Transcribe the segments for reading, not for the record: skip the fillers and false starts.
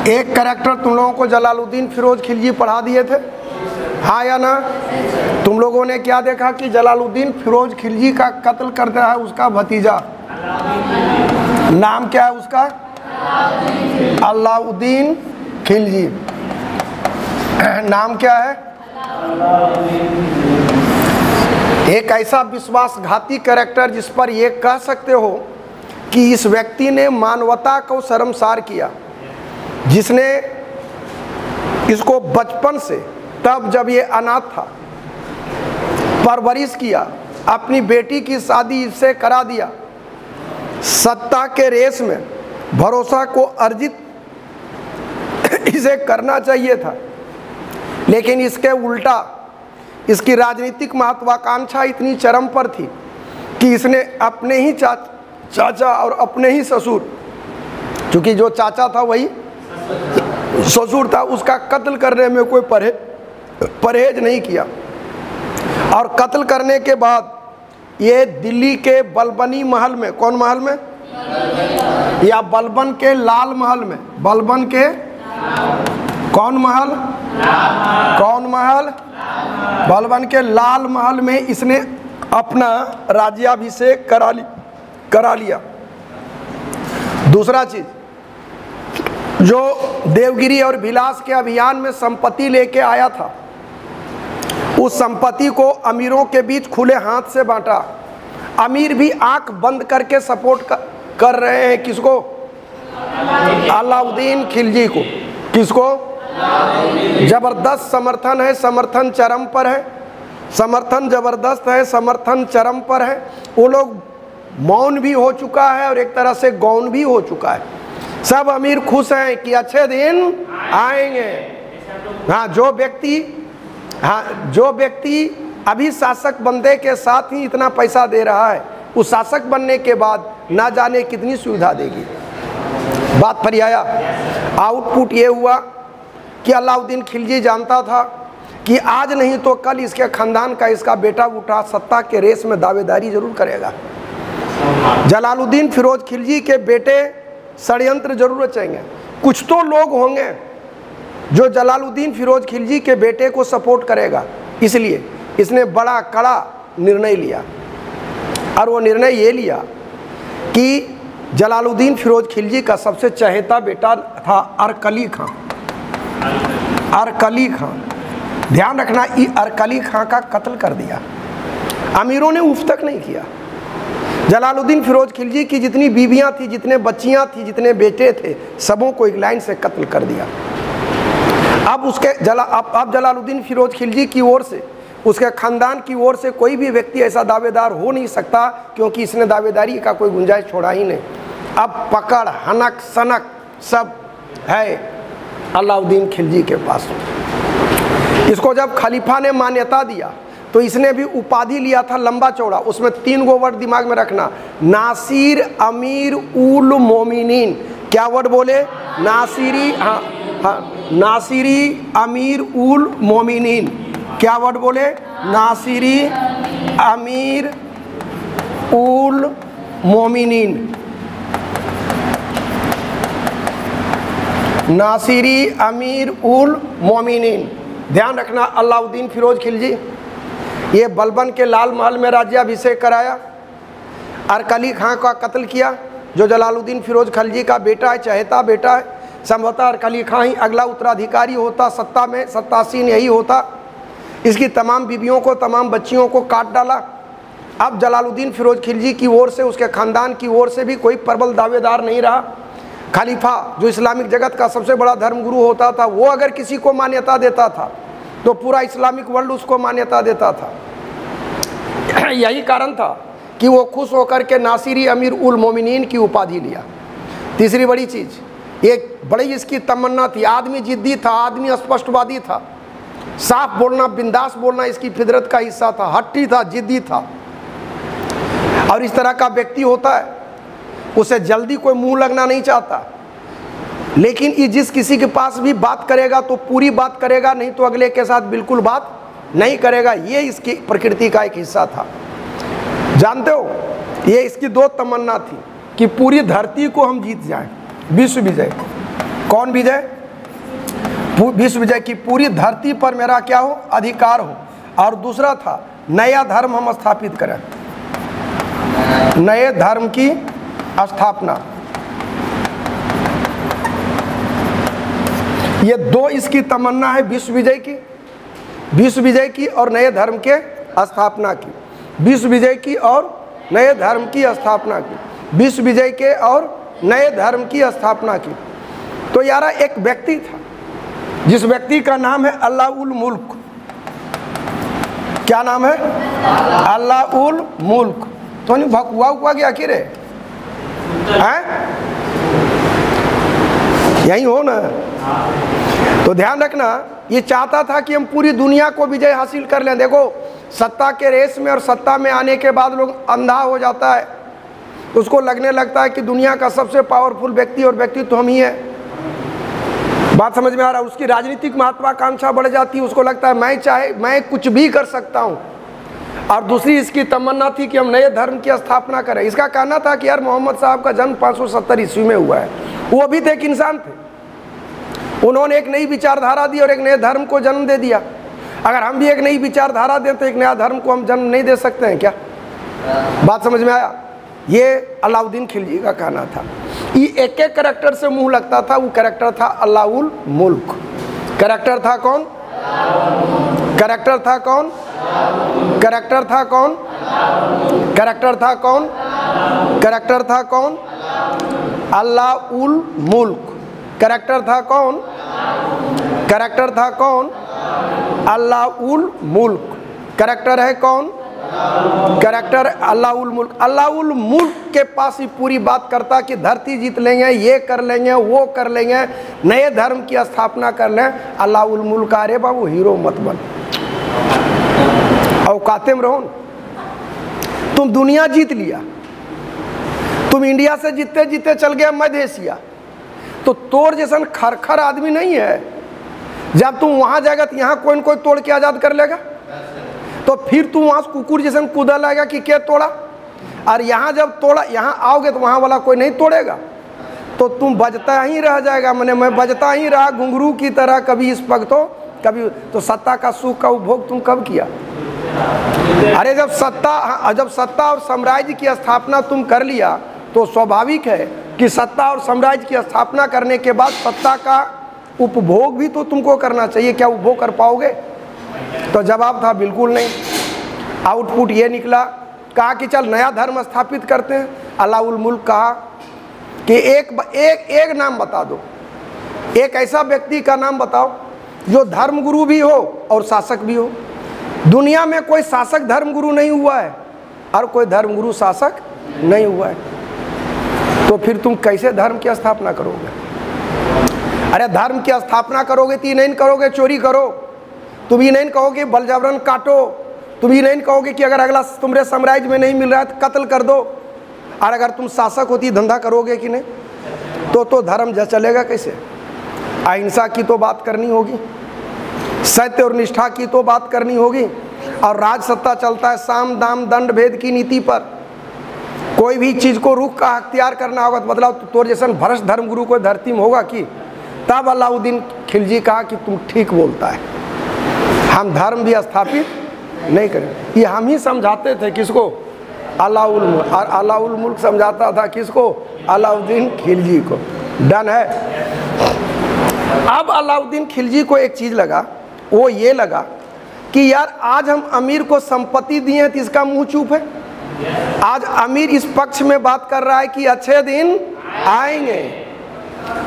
एक कैरेक्टर तुम लोगों को जलालुद्दीन फिरोज खिलजी पढ़ा दिए थे, हाँ या ना? तुम लोगों ने क्या देखा कि जलालुद्दीन फिरोज खिलजी का कत्ल करता है उसका भतीजा, नाम क्या है उसका? अलाउद्दीन खिलजी। नाम क्या है? एक ऐसा विश्वासघाती कैरेक्टर जिस पर ये कह सकते हो कि इस व्यक्ति ने मानवता को शर्मसार किया, जिसने इसको बचपन से, तब जब ये अनाथ था, परवरिश किया, अपनी बेटी की शादी इससे करा दिया, सत्ता के रेस में भरोसा को अर्जित इसे करना चाहिए था, लेकिन इसके उल्टा इसकी राजनीतिक महत्वाकांक्षा इतनी चरम पर थी कि इसने अपने ही चाचा और अपने ही ससुर, क्योंकि जो चाचा था वही ससुर था, उसका कत्ल करने में कोई परहेज नहीं किया। और कत्ल करने के बाद ये दिल्ली के बलबनी महल में, कौन महल में? या बलबन के लाल महल में, बलबन के कौन महल? कौन महल? बलबन के लाल महल में इसने अपना राज्याभिषेक करा लिया। दूसरा चीज, जो देवगिरी और भिलास के अभियान में संपत्ति लेके आया था, उस संपत्ति को अमीरों के बीच खुले हाथ से बांटा। अमीर भी आंख बंद करके सपोर्ट कर रहे हैं किसको? अलाउद्दीन खिलजी को। किसको? जबरदस्त समर्थन है, समर्थन चरम पर है, समर्थन जबरदस्त है, समर्थन चरम पर है। वो लोग मौन भी हो चुका है और एक तरह से गौन भी हो चुका है। सब अमीर खुश हैं कि अच्छे दिन आएंगे। हाँ, जो व्यक्ति अभी शासक बनने के साथ ही इतना पैसा दे रहा है, उस शासक बनने के बाद ना जाने कितनी सुविधा देगी। बात पर आया। आउटपुट ये हुआ कि अलाउद्दीन खिलजी जानता था कि आज नहीं तो कल इसके खानदान का इसका बेटा उठा सत्ता के रेस में दावेदारी जरूर करेगा। जलालुद्दीन फिरोज खिलजी के बेटे षड्यंत्र जरूर रचेंगे। कुछ तो लोग होंगे जो जलालुद्दीन फिरोज खिलजी के बेटे को सपोर्ट करेगा, इसलिए इसने बड़ा कड़ा निर्णय लिया। और वो निर्णय ये लिया कि जलालुद्दीन फिरोज खिलजी का सबसे चहेता बेटा था अरकली खां। अरकली खां, ध्यान रखना, अरकली खां का कत्ल कर दिया। अमीरों ने उफ तक नहीं किया। जलालुद्दीन फिरोज खिलजी की जितनी बीवियां थी, जितने बच्चियां थी, जितने बेटे थे, सबों को एक लाइन से कत्ल कर दिया। अब जलालुद्दीन फिरोज खिलजी की ओर से, उसके खानदान की ओर से कोई भी व्यक्ति ऐसा दावेदार हो नहीं सकता, क्योंकि इसने दावेदारी का कोई गुंजाइश छोड़ा ही नहीं। अब पकड़, हनक सनक सब है अलाउद्दीन खिलजी के पास। इसको जब खलीफा ने मान्यता दिया तो इसने भी उपाधि लिया था लंबा चौड़ा। उसमें 3 गो वर्ड दिमाग में रखना, नासिर अमीर उल मोमिनीन। क्या वर्ड बोले? नासिरी, हाँ, नासिरी अमीर उल मोमिनीन। क्या वर्ड बोले? नासिरी अमीर उल मोमिनीन। नासिरी अमीर उल मोमिनीन। ध्यान रखना, अलाउद्दीन फिरोज खिलजी ये बलबन के लाल महल में राज्याभिषेक कराया, अरकली खां का कत्ल किया, जो जलालुद्दीन फिरोज खिलजी का बेटा है, चहेता बेटा है। संभवतः अरकली खां ही अगला उत्तराधिकारी होता, सत्ता में सत्तासीन यही होता। इसकी तमाम बीवियों को, तमाम बच्चियों को काट डाला। अब जलालुद्दीन फिरोज खिलजी की ओर से, उसके खानदान की ओर से भी कोई प्रबल दावेदार नहीं रहा। खलीफा, जो इस्लामिक जगत का सबसे बड़ा धर्मगुरु होता था, वो अगर किसी को मान्यता देता था तो पूरा इस्लामिक वर्ल्ड उसको मान्यता देता था। यही कारण था कि वो खुश होकर के नासिरी अमीर उल मोमिनीन की उपाधि लिया। तीसरी बड़ी चीज़, एक बड़ी इसकी तमन्ना थी। आदमी जिद्दी था, आदमी स्पष्टवादी था, साफ बोलना, बिंदास बोलना इसकी फितरत का हिस्सा था, हट्टी था, जिद्दी था। और इस तरह का व्यक्ति होता है, उसे जल्दी कोई मुंह लगना नहीं चाहता, लेकिन ये जिस किसी के पास भी बात करेगा तो पूरी बात करेगा, नहीं तो अगले के साथ बिल्कुल बात नहीं करेगा। ये इसकी प्रकृति का एक हिस्सा था। जानते हो, ये इसकी 2 तमन्ना थी कि पूरी धरती को हम जीत जाएं, विश्व विजय। कौन विजय? विश्व विजय की पूरी धरती पर मेरा क्या हो, अधिकार हो। और दूसरा था नया धर्म हम स्थापित करें, नए धर्म की स्थापना। ये दो इसकी तमन्ना है, विश्व विजय की, विश्व विजय की और नए धर्म के स्थापना की, विश्व विजय की और नए धर्म की स्थापना की, विश्व विजय के और नए धर्म की स्थापना की। तो यार एक व्यक्ति था जिस व्यक्ति का नाम है अल्लाउल मुल्क। क्या नाम है? अल्लाउल मुल्क। तो नहीं भकुआ हुआ गया कि रे हैं? यही हो ना। तो ध्यान रखना, ये चाहता था कि हम पूरी दुनिया को विजय हासिल कर लें। देखो सत्ता के रेस में और सत्ता में आने के बाद लोग अंधा हो जाता है, उसको लगने लगता है कि दुनिया का सबसे पावरफुल व्यक्ति और व्यक्ति तो हम ही है। बात समझ में आ रहा है? उसकी राजनीतिक महत्वाकांक्षा बढ़ जाती है, उसको लगता है मैं कुछ भी कर सकता हूँ। और दूसरी इसकी तमन्ना थी कि हम नए धर्म की स्थापना करें। इसका कहना था कि यार मोहम्मद साहब का जन्म 570 ईस्वी में हुआ है, वो भी थे एक इंसान थे, उन्होंने एक नई विचारधारा दी और एक नए धर्म को जन्म दे दिया। अगर हम भी एक नई विचारधारा दें तो एक नया धर्म को हम जन्म नहीं दे सकते हैं क्या? बात समझ में आया? ये अलाउद्दीन खिलजी का कहना था। ये एक एक कैरेक्टर से मुंह लगता था, वो कैरेक्टर था अल्लाउल मुल्क। कैरेक्टर था कौन? कैरेक्टर था कौन? कैरेक्टर था कौन? कैरेक्टर था कौन? कैरेक्टर था कौन? अल्लाउल मुल्क। कैरेक्टर था कौन? कैरेक्टर था कौन? अल्लाउल मुल्क। कैरेक्टर है कौन? कैरेक्टर अल्लाउल मुल्क। अल्लाउल मुल्क के पास ही पूरी बात करता कि धरती जीत लेंगे, ये कर लेंगे, वो कर लेंगे, नए धर्म की स्थापना कर लें। अल्लाउल मुल्क, अरे बाबू हीरो मत बन, औकाते में रहो। तुम दुनिया जीत लिया, तुम इंडिया से जीतते जीतते चल गए मध्य एशिया, तो तोड़ जैसा खरखर आदमी नहीं है। जब तुम वहां जाएगा तो यहाँ कोई न कोई तोड़ के आजाद कर लेगा, तो फिर तुम वहां कुकुर जैसा कूदा लाएगा कि क्या तोड़ा। और यहाँ जब तोड़ा, यहाँ आओगे तो वहां वाला कोई नहीं तोड़ेगा, तो तुम बजता ही रह जाएगा। मैं बजता ही रहा घुंघरू की तरह, कभी इस पग तो कभी तो। सत्ता का सुख का उपभोग तुम कब किया? अरे जब सत्ता और साम्राज्य की स्थापना तुम कर लिया तो स्वाभाविक है कि सत्ता और साम्राज्य की स्थापना करने के बाद सत्ता का उपभोग भी तो तुमको करना चाहिए। क्या उपभोग कर पाओगे? तो जवाब था बिल्कुल नहीं। आउटपुट ये निकला, कहा कि चल नया धर्म स्थापित करते हैं। अल्लाउल मुल्क कहा कि एक नाम बता दो, एक ऐसा व्यक्ति का नाम बताओ जो धर्मगुरु भी हो और शासक भी हो। दुनिया में कोई शासक धर्मगुरु नहीं हुआ है और कोई धर्मगुरु शासक नहीं हुआ है। तो फिर तुम कैसे धर्म की स्थापना करोगे? अरे धर्म की स्थापना करोगे तो ये नहीं करोगे चोरी करो, तुम ये नहीं कहोगे बल जबरन काटो, तुम ये नहीं कहोगे कि अगर अगला तुम्हारे साम्राज्य में नहीं मिल रहा है तो कत्ल कर दो। और अगर तुम शासक होती धंधा करोगे कि नहीं, तो धर्म चलेगा कैसे? अहिंसा की तो बात करनी होगी, सत्य और निष्ठा की तो बात करनी होगी। और राज सत्ता चलता है साम दाम दंड भेद की नीति पर। कोई भी चीज़ को रुख का अख्तियार करना होगा तो मतलब तोर जैसा भ्रष्ट धर्मगुरु कोई धरती में होगा कि? तब अलाउद्दीन खिलजी कहा कि तुम ठीक बोलता है, हम धर्म भी स्थापित नहीं करें। ये हम ही समझाते थे किसको? अल्लाउल मुल्क। और अल्लाउल मुल्क समझाता था किसको? अलाउद्दीन खिलजी को। डन है। अब अलाउद्दीन खिलजी को एक चीज़ लगा, वो ये लगा कि यार आज हम अमीर को संपत्ति दिए हैं तो इसका मुंह चुप है। आज अमीर इस पक्ष में बात कर रहा है कि अच्छे दिन आएंगे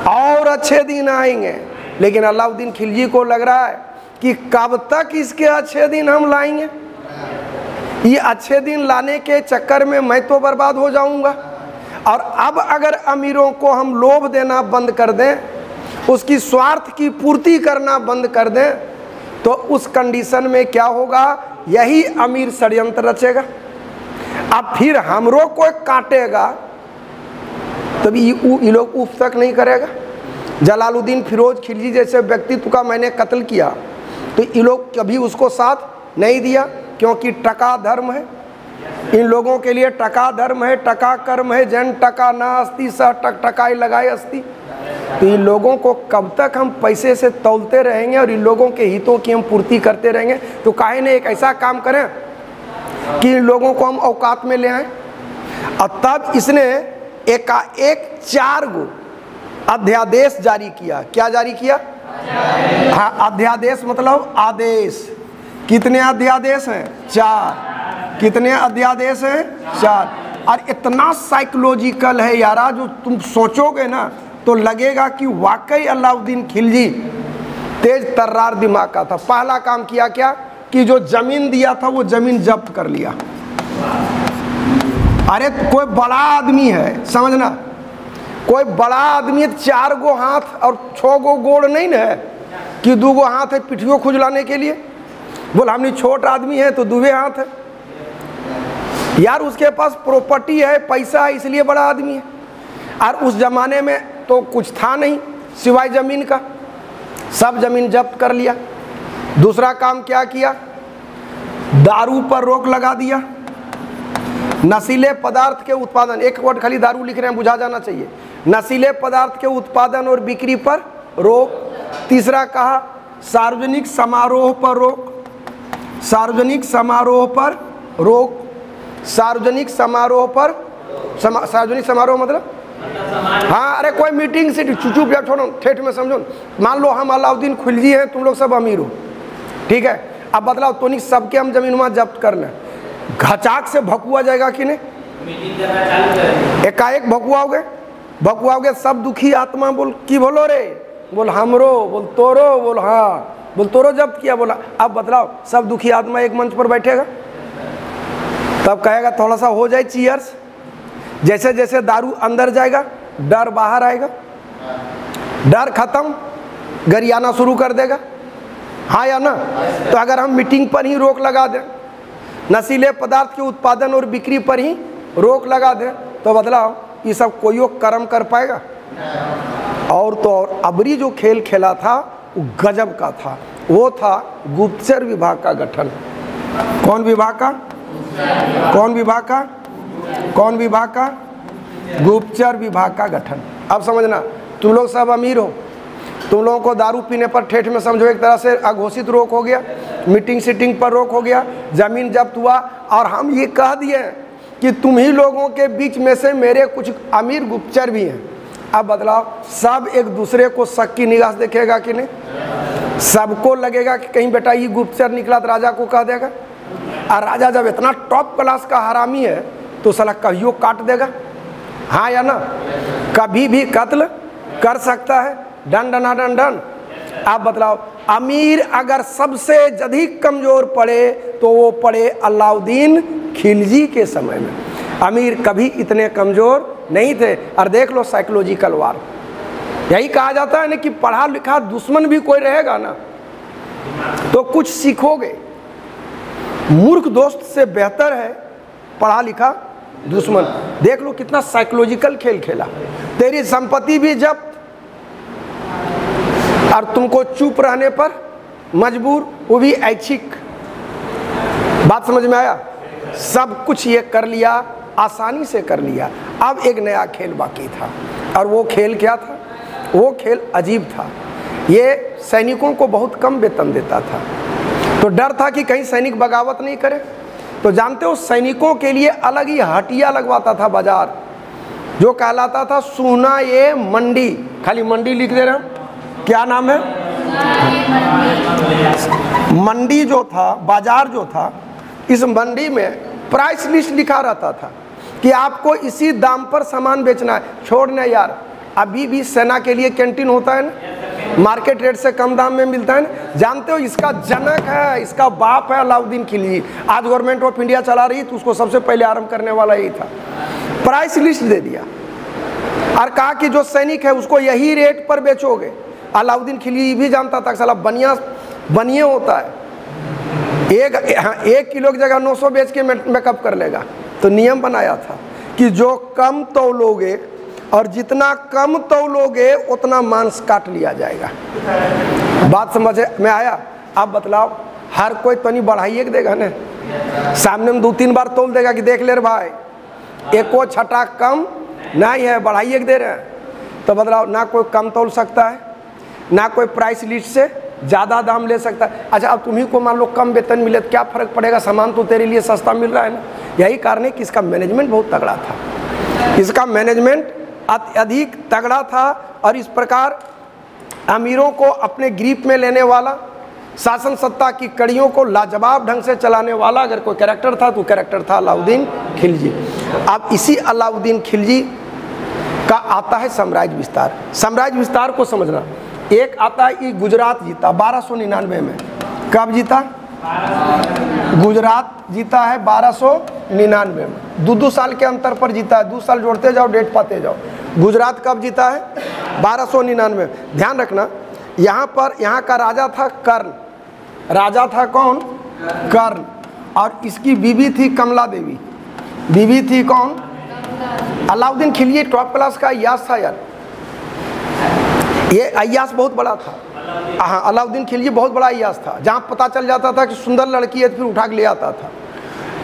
और अच्छे दिन आएंगे, लेकिन अलाउद्दीन खिलजी को लग रहा है कि कब तक इसके अच्छे दिन हम लाएंगे। ये अच्छे दिन लाने के चक्कर में मैं तो बर्बाद हो जाऊंगा। और अब अगर अमीरों को हम लोभ देना बंद कर दें, उसकी स्वार्थ की पूर्ति करना बंद कर दें, तो उस कंडीशन में क्या होगा? यही अमीर षड्यंत्र रचेगा। अब फिर हमरों को काटेगा तभी ये लोग उफ तक नहीं करेगा। जलालुद्दीन फिरोज खिलजी जैसे व्यक्तित्व का मैंने कत्ल किया तो ये लोग कभी उसको साथ नहीं दिया, क्योंकि टका धर्म है। इन लोगों के लिए टका धर्म है, टका कर्म है, जन टका ना अस्ति सह टक टकाई लगाए अस्ति। तो इन लोगों को कब तक हम पैसे से तौलते रहेंगे और इन लोगों के हितों की हम पूर्ति करते रहेंगे? तो काहे ने एक ऐसा काम करें कि इन लोगों को हम औकात में ले आए। और तब इसने एकाएक 4 गो अध्यादेश जारी किया। क्या जारी किया? हाँ, अध्यादेश मतलब आदेश। कितने अध्यादेश हैं? 4। कितने अध्यादेश हैं? 4। और इतना साइकोलॉजिकल है यारा, जो तुम सोचोगे ना तो लगेगा कि वाकई अलाउद्दीन खिलजी तेज तर्रार दिमाग का था। पहला काम किया क्या कि जो जमीन दिया था वो जमीन जब्त कर लिया। अरे कोई बड़ा आदमी है, समझना, कोई बड़ा आदमी 4 गो हाथ और 6 गो गोड़ नहीं न है कि 2 गो हाथ है पिठियों खुजलाने के लिए। बोल हमने छोट आदमी है तो 2 हाथ है यार। उसके पास प्रॉपर्टी है, पैसा है, इसलिए बड़ा आदमी है। और उस जमाने में तो कुछ था नहीं सिवाय जमीन का, सब जमीन जब्त कर लिया। दूसरा काम क्या किया? दारू पर रोक लगा दिया। नशीले पदार्थ के उत्पादन, एक वर्ड खाली दारू लिख रहे हैं, बुझा जाना चाहिए। नशीले पदार्थ के उत्पादन और बिक्री पर रोक। तीसरा कहा सार्वजनिक समारोह पर रोक। सार्वजनिक समारोह पर रोक। सार्वजनिक समारोह पर सार्वजनिक समारोह मतलब हाँ, अरे कोई मीटिंग से चुचुप या छोड़ो, ठेठ में समझो। मान लो हम अलाउद्दीन खिलजी हैं, तुम लोग सब अमीर हो, ठीक है। अब बदलाव तो नहीं, सबके हम जमीन वहाँ जब्त कर लें, घचाक से भकुआ जाएगा कि नहीं? एकाएक भकुआओगे, सब दुखी आत्मा बोल की बोलो रे, बोल हमरो, बोल तोरो, बोल हाँ, बोल तोरो जब्त किया, बोला। अब बदलाव सब दुखी आत्मा एक मंच पर बैठेगा, तब कहेगा थोड़ा सा हो जाए चीयर्स। जैसे जैसे दारू अंदर जाएगा डर बाहर आएगा, डर खत्म, गरियाना शुरू कर देगा, हाँ या ना? तो अगर हम मीटिंग पर ही रोक लगा दें, नशीले पदार्थ के उत्पादन और बिक्री पर ही रोक लगा दें, तो बदलाव ये सब कोई कर्म कर पाएगा? और तो और अबरी जो खेल खेला था वो गजब का था। वो था गुप्तचर विभाग का गठन। कौन विभाग का? कौन विभाग का? कौन विभाग का? गुप्तचर विभाग का गठन। अब समझना, तुम लोग सब अमीर हो, तुम लोगों को दारू पीने पर ठेठ में समझो एक तरह से अघोषित रोक हो गया, मीटिंग सीटिंग पर रोक हो गया, जमीन जब्त हुआ, और हम ये कह दिए कि तुम ही लोगों के बीच में से मेरे कुछ अमीर गुप्तचर भी हैं। अब बदलाव सब एक दूसरे को शक की निगाह से देखेगा कि नहीं? सबको लगेगा कि कहीं बेटा ये गुप्तचर निकला तो राजा को कह देगा, और राजा जब इतना टॉप क्लास का हरामी है तो साला कहियो काट देगा, हाँ या ना? कभी भी कत्ल कर सकता है, डन डना डन डन। आप बतलाओ, अमीर अगर सबसे अधिक कमजोर पड़े तो वो पड़े अलाउद्दीन खिलजी के समय में। अमीर कभी इतने कमजोर नहीं थे। और देख लो साइकोलॉजिकल वार, यही कहा जाता है ना कि पढ़ा लिखा दुश्मन भी कोई रहेगा ना तो कुछ सीखोगे। मूर्ख दोस्त से बेहतर है पढ़ा लिखा दुश्मन। देख लो कितना साइकोलॉजिकल खेल खेला। तेरी संपत्ति भी जब्त और तुमको चुप रहने पर मजबूर, वो भी ऐच्छिक। बात समझ में आया? सब कुछ ये कर लिया, आसानी से कर लिया। अब एक नया खेल बाकी था, और वो खेल क्या था? वो खेल अजीब था। ये सैनिकों को बहुत कम वेतन देता था, तो डर था कि कहीं सैनिक बगावत नहीं करे। तो जानते हो सैनिकों के लिए अलग ही हटिया लगवाता था बाजार, जो कहलाता था सोना ये मंडी। खाली मंडी लिख दे रहे हो, क्या नाम है? मंडी जो था, बाजार जो था, इस मंडी में प्राइस लिस्ट लिखा रहता था कि आपको इसी दाम पर सामान बेचना है। छोड़ना यार, अभी भी सेना के लिए कैंटीन होता है ना, मार्केट रेट से कम दाम में मिलता है ना। जानते हो इसका जनक है, इसका बाप है अलाउद्दीन खिलजी। आज गवर्नमेंट ऑफ इंडिया चला रही तो उसको सबसे पहले आरंभ करने वाला यही था। प्राइस लिस्ट दे दिया और कहा कि जो सैनिक है उसको यही रेट पर बेचोगे। अलाउद्दीन खिलजी भी जानता था साला बनिए होता है, एक किलो की जगह 900 बेच के मेकअप कर लेगा। तो नियम बनाया था कि जो कम तौलोगे और जितना कम तौलोगे उतना मांस काट लिया जाएगा। बात समझ में आया? अब बतलाओ, हर कोई तो नहीं बढ़ाइए देगा ना, सामने में 2-3 बार तोल देगा कि देख ले रे भाई, एको छटा कम नहीं है, बढ़ाइए के दे रहे हैं। तो बदलाव ना कोई कम तोल सकता है, ना कोई प्राइस लिस्ट से ज़्यादा दाम ले सकता है। अच्छा, अब तुम्ही को मान लो कम वेतन मिले तो क्या फ़र्क पड़ेगा, सामान तो तेरे लिए सस्ता मिल रहा है ना। यही कारण है कि इसका मैनेजमेंट बहुत तगड़ा था, इसका मैनेजमेंट अधिक तगड़ा था। और इस प्रकार अमीरों को अपने ग्रिप में लेने वाला, शासन सत्ता की कड़ियों को लाजवाब ढंग से चलाने वाला अगर कोई कैरेक्टर था तो कैरेक्टर था अलाउद्दीन खिलजी। अब इसी अलाउद्दीन खिलजी का आता है साम्राज्य विस्तार। साम्राज्य विस्तार को समझना, एक आता है कि गुजरात जीता 1299 में। कब जीता? गुजरात जीता है 1299 में। 2-2 साल के अंतर पर जीता है, 2 साल जोड़ते जाओ, डेट पाते जाओ। गुजरात कब जीता है? 1299। ध्यान रखना, यहाँ पर यहाँ का राजा था कर्ण। राजा था कौन? कर्ण। और इसकी बीवी थी कमला देवी। बीवी थी कौन? अलाउद्दीन खिलजी टॉप क्लास का अय्याश था यार, ये अय्याश बहुत बड़ा था। हाँ, अलाउद्दीन खिलजी बहुत बड़ा अय्याश था, जहाँ पता चल जाता था कि सुंदर लड़की है तो फिर उठा के ले आता था।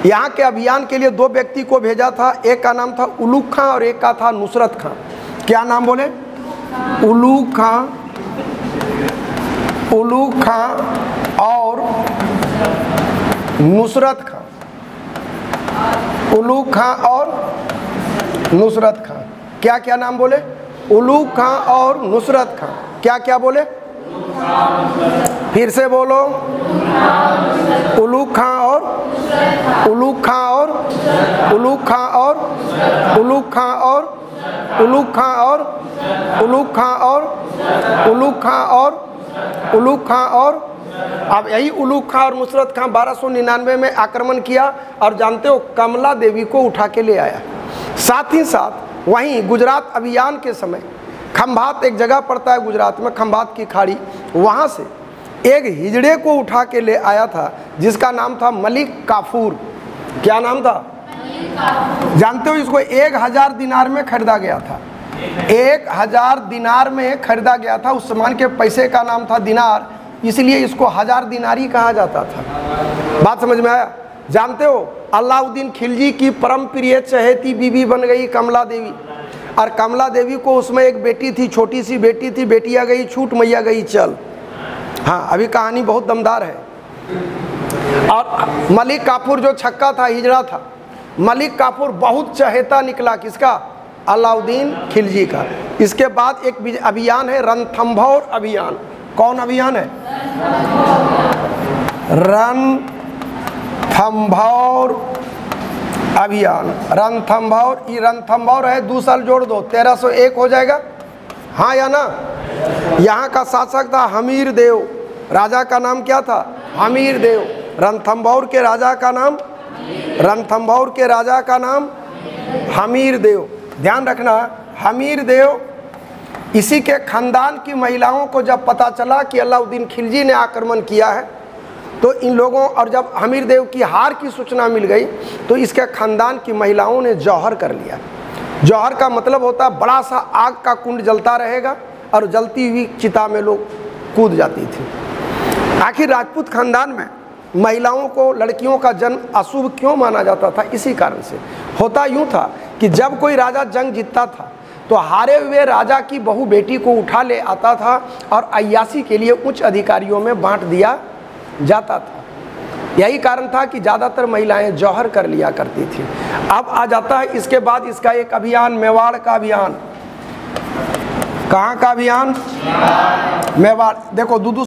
यहाँ के अभियान के लिए 2 व्यक्ति को भेजा था, एक का नाम था उलूग खां और एक का था नुसरत खां। क्या नाम बोले? उलूग खां और नुसरत खां। उलूग खां और नुसरत खां। क्या क्या नाम बोले? उलूग खां और नुसरत खां। क्या क्या बोले? फिर से बोलो। उलूग खां और उलूग खां और उलूग खां और उलूग खां और उलूग खां और उलूग खां और उलूग खां और उलूग खां और अब यही उलूग खां और नुसरत खां 1299 में आक्रमण किया और जानते हो कमला देवी को उठा के ले आया। साथ ही साथ वहीं गुजरात अभियान के समय खंभात एक जगह पड़ता है गुजरात में, खंभात की खाड़ी, वहाँ से एक हिजड़े को उठा के ले आया था जिसका नाम था मलिक काफूर। क्या नाम था? जानते हो इसको 1000 दिनार में खरीदा गया था। 1000 दिनार में खरीदा गया था। उस सामान के पैसे का नाम था दिनार, इसलिए इसको 1000 दिनारी कहा जाता था। बात समझ में आया? जानते हो अलाउद्दीन खिलजी की परम प्रिय चहेती बीवी बन गई कमला देवी। और कमला देवी को उसमें एक बेटी थी, छोटी सी बेटी थी, बेटिया गई छूट मैया गई चल। हाँ, अभी कहानी बहुत दमदार है। और मलिक काफूर जो छक्का था, हिजड़ा था, मलिक काफूर बहुत चहेता निकला किसका? अलाउद्दीन खिलजी का। इसके बाद एक अभियान है रणथंभौर अभियान। कौन अभियान है? रणथंभौर अभियान। रणथंभौर, ये रणथंभौर है, 2 साल जोड़ दो 1301 हो जाएगा। हाँ या ना? यहाँ का शासक था हमीर देव। राजा का नाम क्या था? हमीर देव। रणथंभौर के राजा का नाम, रणथंभौर के राजा का नाम हमीर देव। ध्यान रखना, हमीर देव। इसी के खानदान की महिलाओं को जब पता चला कि अलाउद्दीन खिलजी ने आक्रमण किया है तो इन लोगों, और जब हमीर देव की हार की सूचना मिल गई तो इसके खानदान की महिलाओं ने जौहर कर लिया। जौहर का मतलब होता है बड़ा सा आग का कुंड जलता रहेगा और जलती हुई चिता में लोग कूद जाती थी। आखिर राजपूत खानदान में महिलाओं को, लड़कियों का जन्म अशुभ क्यों माना जाता था? इसी कारण से। होता यूँ था कि जब कोई राजा जंग जीतता था तो हारे हुए राजा की बहू बेटी को उठा ले आता था और अय्याशी के लिए उच्च अधिकारियों में बांट दिया जाता था। यही कारण था कि ज़्यादातर महिलाएं जौहर कर लिया करती थी। अब आ जाता है इसके बाद इसका एक अभियान, मेवाड़ का अभियान। कहाँ का अभियान? मेवाड़। देखो, दूध